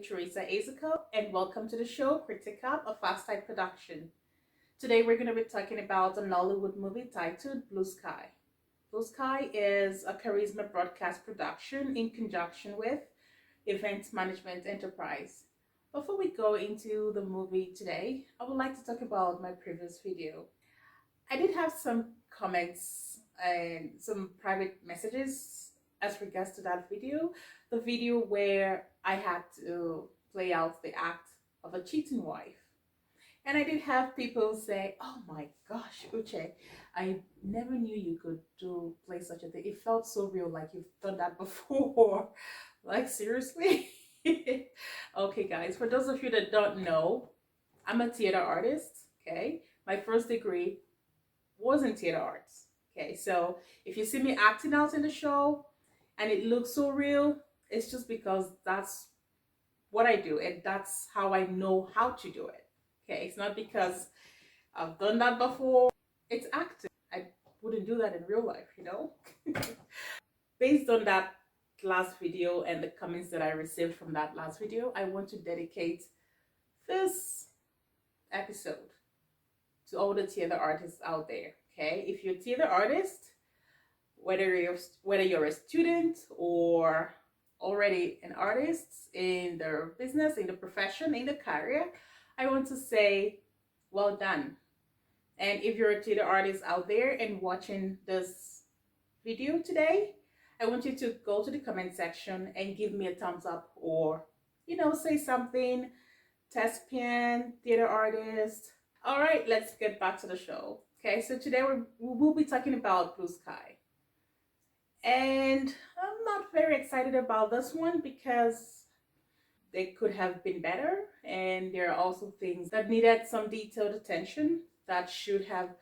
Teresa Azuko, and welcome to the show Critica, a Fast Type production. Today we're going to be talking about a Nollywood movie titled Blue Sky. Blue Sky is a charisma broadcast production in conjunction with Event Management Enterprise. Before we go into the movie today, I would like to talk about my previous video. I did have some comments and some private messages as regards to that video, the video where I had to play out the act of a cheating wife. And I did have people say, "Oh my gosh, Uche, I never knew you could play such a thing. It felt so real, like you've done that before." Like, seriously? Okay, guys, for those of you that don't know, I'm a theater artist, okay? My first degree was in theater arts, okay? So if you see me acting out in the show and it looks so real, it's just because that's what I do and that's how I know how to do it. Okay, it's not because I've done that before. It's acting. I wouldn't do that in real life, you know. Based on that last video and the comments that I received from that last video, I want to dedicate this episode to all the theater artists out there. Okay, if you're a theater artist, whether you're a student or already an artist in the business, in the profession, in the career, I want to say well done. And if you're a theater artist out there and watching this video today, I want you to go to the comment section and give me a thumbs up, or say something. Thespian, theater artist. All right, let's get back to the show. Okay, so today we will be talking about Blue Sky. And I'm not very excited about this one because they could have been better, and there are also things that needed some detailed attention that should have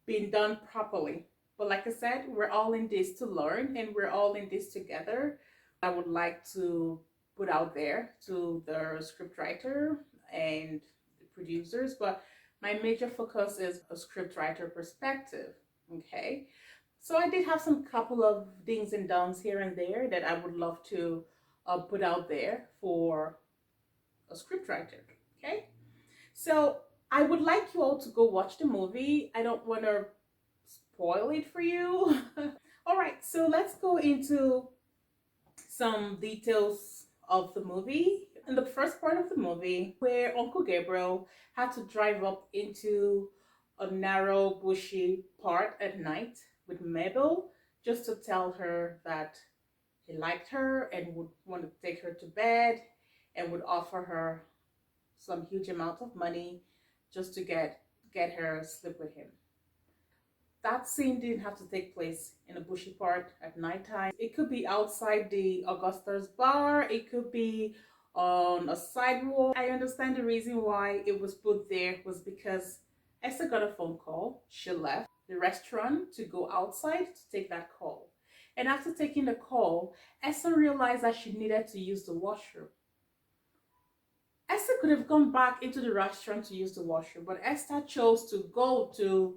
been done properly. But like I said, we're all in this to learn and we're all in this together. I would like to put out there to the scriptwriter and the producers, but my major focus is a scriptwriter perspective. Okay, so I did have some couple of dings and don'ts here and there that I would love to put out there for a scriptwriter. Okay, so I would like you all to go watch the movie. I don't want to spoil it for you. All right, so let's go into some details of the movie. In the first part of the movie, where Uncle Gabriel had to drive up into a narrow, bushy part at night with Mabel just to tell her that he liked her and would want to take her to bed and would offer her some huge amount of money just to get her sleep with him. That scene didn't have to take place in a bushy part at nighttime. It could be outside the Augusta's bar. It could be on a sidewalk. I understand the reason why it was put there was because Esther got a phone call. She left the restaurant to go outside to take that call. And after taking the call, Esther realized that she needed to use the washroom. Esther could have gone back into the restaurant to use the washroom, but Esther chose to go to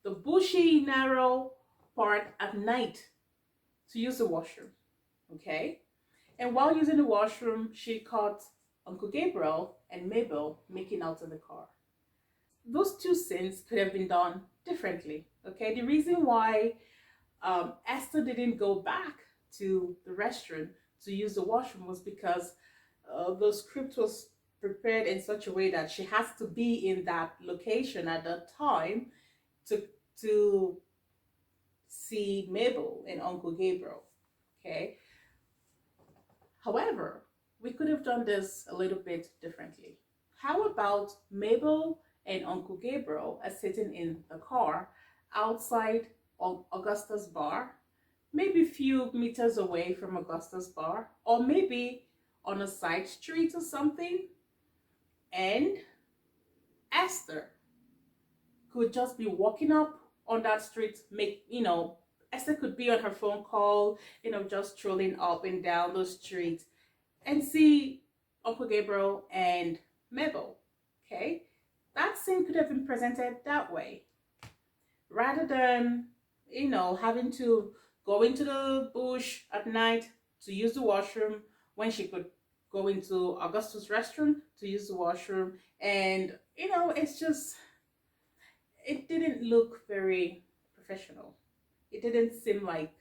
the bushy, narrow part at night to use the washroom. Okay? And while using the washroom, she caught Uncle Gabriel and Mabel making out in the car. Those two scenes could have been done differently. Okay? The reason why Esther didn't go back to the restaurant to use the washroom was because the script was prepared in such a way that she has to be in that location at that time to see Mabel and Uncle Gabriel. Okay. However, we could have done this a little bit differently. How about Mabel and Uncle Gabriel are sitting in the car outside Augusta's bar, maybe a few meters away from Augusta's bar, or maybe on a side street or something, and Esther could just be walking up on that street, Esther could be on her phone call, just strolling up and down the street and see Uncle Gabriel and Mabel. Okay, that scene could have been presented that way rather than having to go into the bush at night to use the washroom when she could go into Augustus' restroom to use the washroom, and it's just, it didn't look very professional. It didn't seem like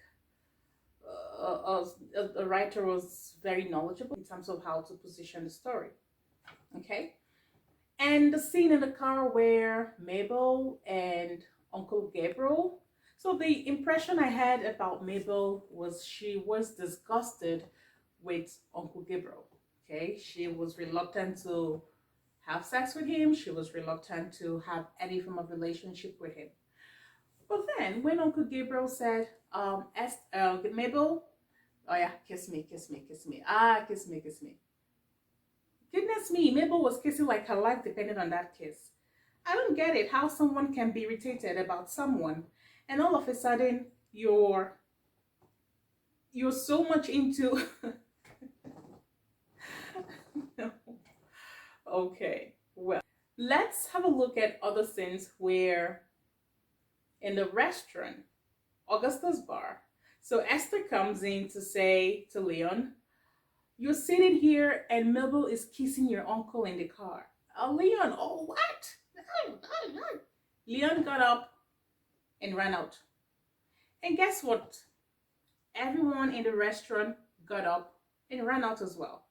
a writer was very knowledgeable in terms of how to position the story. Okay, and the scene in the car where Mabel and Uncle Gabriel. So the impression I had about Mabel was she was disgusted with Uncle Gabriel. Okay, she was reluctant to have sex with him. She was reluctant to have any form of relationship with him. But then when Uncle Gabriel said, Mabel, oh yeah, kiss me, kiss me, kiss me. Ah, kiss me, kiss me. Goodness me, Mabel was kissing like her life depended on that kiss. I don't get it, how someone can be irritated about someone and all of a sudden you're so much into no. Okay, well, let's have a look at other scenes where in the restaurant, Augusta's bar. So Esther comes in to say to Leon, you're sitting here and Mabel is kissing your uncle in the car. Oh, Leon, oh, what? Leon got up and ran out. And guess what? Everyone in the restaurant got up and ran out as well.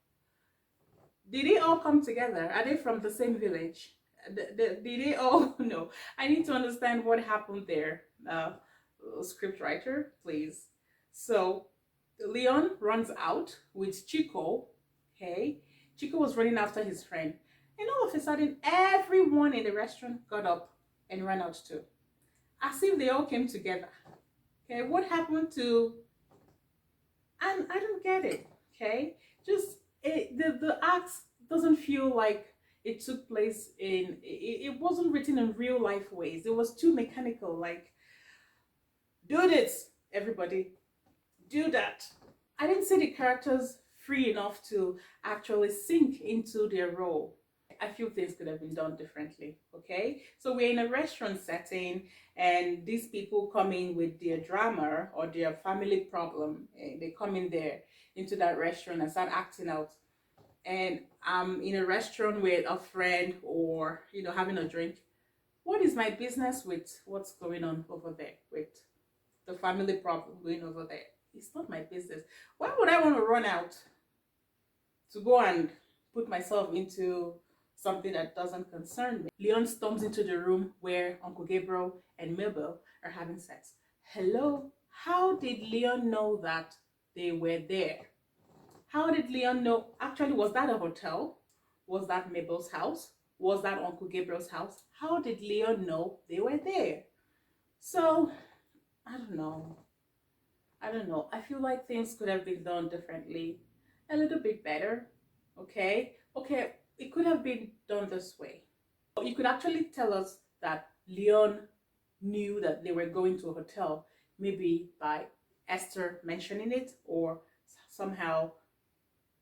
Did they all come together? Are they from the same village? Did they all? No. I need to understand what happened there. Script writer, please. So Leon runs out with Chico. Okay, Chico was running after his friend, and all of a sudden, everyone in the restaurant got up and ran out too, as if they all came together. Okay, what happened to? And I don't get it. Okay, just the act doesn't feel like it took place in. It wasn't written in real life ways. It was too mechanical. Like, do this, everybody. Do that. I didn't see the characters free enough to actually sink into their role. I feel things could have been done differently. Okay, so we're in a restaurant setting and these people come in with their drama or their family problem, and they come in there into that restaurant and start acting out, and I'm in a restaurant with a friend or having a drink. What is my business with what's going on over there, with the family problem going over there? It's not my business. Why would I want to run out to go and put myself into something that doesn't concern me? Leon storms into the room where Uncle Gabriel and Mabel are having sex. Hello? How did Leon know that they were there? How did Leon know? Actually, was that a hotel? Was that Mabel's house? Was that Uncle Gabriel's house? How did Leon know they were there? So, I don't know. I feel like things could have been done differently, a little bit better. Okay, it could have been done this way. You could actually tell us that Leon knew that they were going to a hotel, maybe by Esther mentioning it, or somehow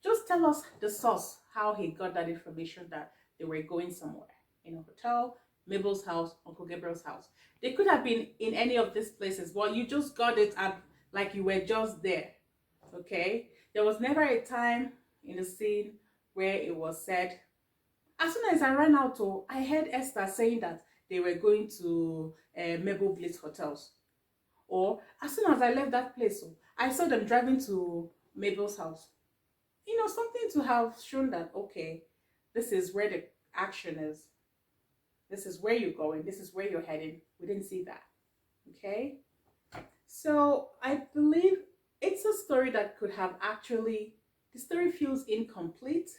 just tell us the source, how he got that information that they were going somewhere, in a hotel, Mabel's house, Uncle Gabriel's house. They could have been in any of these places, but you just got it at like you were just there. Okay, there was never a time in the scene where it was said, as soon as I ran out, I heard Esther saying that they were going to Mabel Bliss hotels, or as soon as I left that place, I saw them driving to Mabel's house. Something to have shown that, okay, this is where the action is, this is where you're going, this is where you're heading. We didn't see that. Okay, so I believe it's a story that could have actually, the story feels incomplete,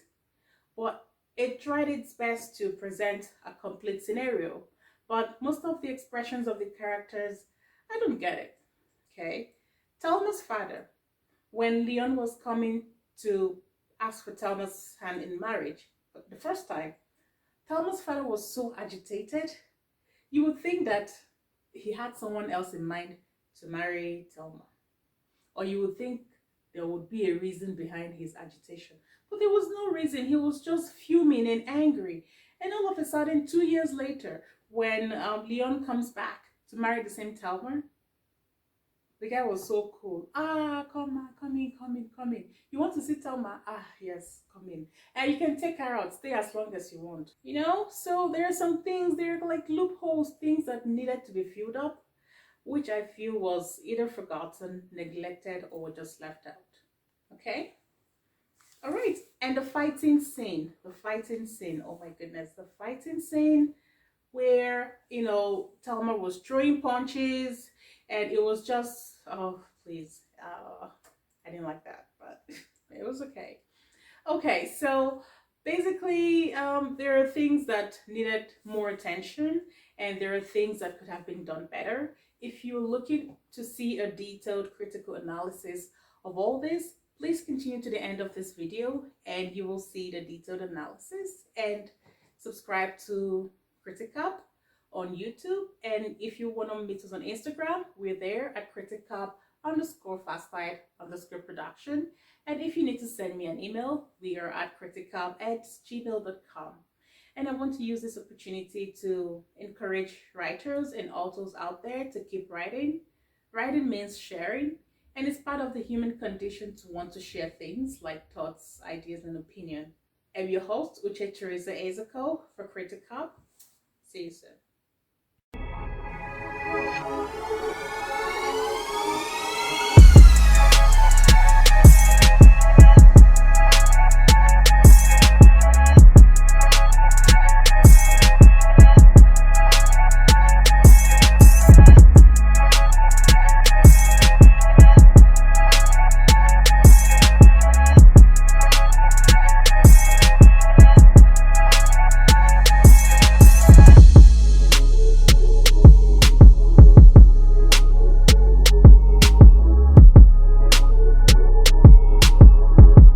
but it tried its best to present a complete scenario. But most of the expressions of the characters, I don't get it. Okay, Thelma's father, when Leon was coming to ask for Thelma's hand in marriage but the first time, Thelma's father was so agitated. You would think that he had someone else in mind to marry Thelma, or you would think there would be a reason behind his agitation, but there was no reason. He was just fuming and angry. And all of a sudden, 2 years later, when Leon comes back to marry the same Thelma, The guy was so cool. Ah, come on, come in, come in, come in. You want to see Thelma? Ah, yes, come in. And you can take her out, stay as long as you want. You know, so there are some things, there are like loopholes, things that needed to be filled up, which I feel was either forgotten, neglected, or just left out. Okay? All right. And the fighting scene. The fighting scene. Oh my goodness. The fighting scene where, you know, Thelma was throwing punches and it was just, oh, please. I didn't like that, but it was okay. Okay, so basically, there are things that needed more attention, and there are things that could have been done better. If you're looking to see a detailed critical analysis of all this, please continue to the end of this video and you will see the detailed analysis, and subscribe to Criticap on YouTube. And if you want to meet us on Instagram, we're there at criticap_fastlight_production. And if you need to send me an email, we are at criticap@gmail.com. And I want to use this opportunity to encourage writers and authors out there to keep writing. Writing means sharing, and it's part of the human condition to want to share things like thoughts, ideas, and opinion. I'm your host, Uche Teresa Ezeko for Criticap. See you soon.